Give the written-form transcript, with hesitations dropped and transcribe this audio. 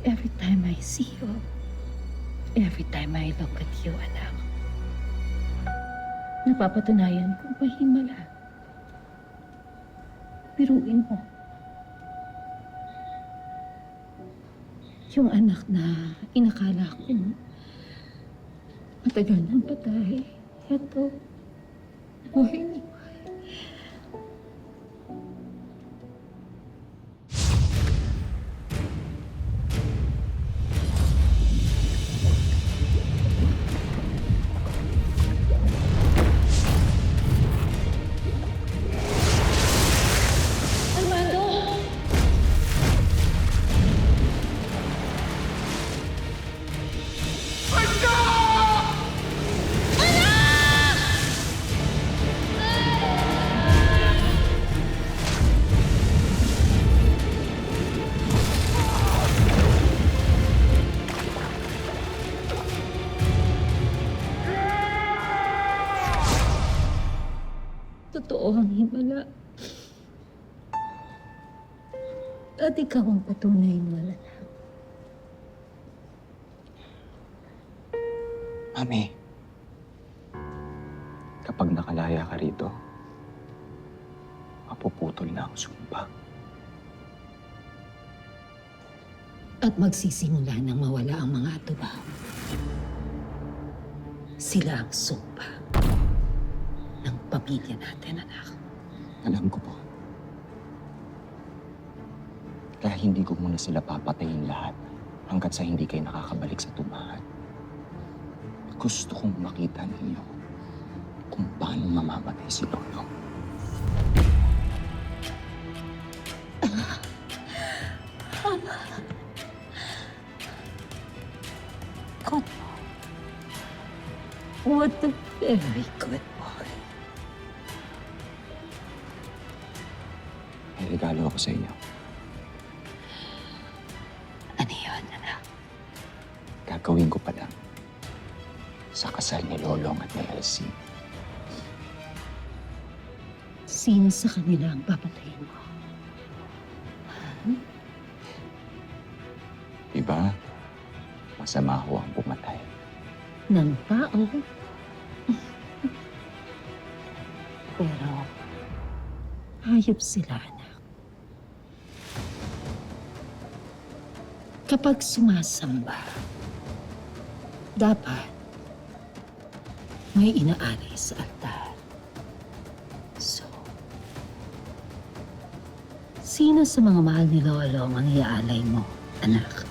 Every time I see you, every time I look at you, anak, napapatunayan kong mahimala. Biruin mo. Yung anak na inakala ko matagal nang patay. Eto, buhay. Totoo ang himala. At ikaw ang patunay mo, anak. Mami, kapag nakalaya ka rito, mapuputol na ang sumpa. At magsisimula nang mawala ang mga atubaw. Sila ang sumpa ng pamilya natin, anak. Alam ko po. Kaya hindi ko muna sila papatayin lahat hanggat sa hindi kayo nakakabalik sa tumahan. Gusto kong makita ninyo kung paano mamamatay si Lolo. Good boy. What a very good boy. May regalo ako sa inyo. Ano yun, anak? Gagawin ko pa lang sa kasal ni Lolong at ni Elsie. Sino sa kanila ang papatayin mo? Diba? Masama ho ang pumatay. Ng tao. Pero, hayop sila, anak. Kapag sumasamba, dapat may inaalay sa altar. So, sino sa mga mahal ni Lolo ang iaalay mo, anak?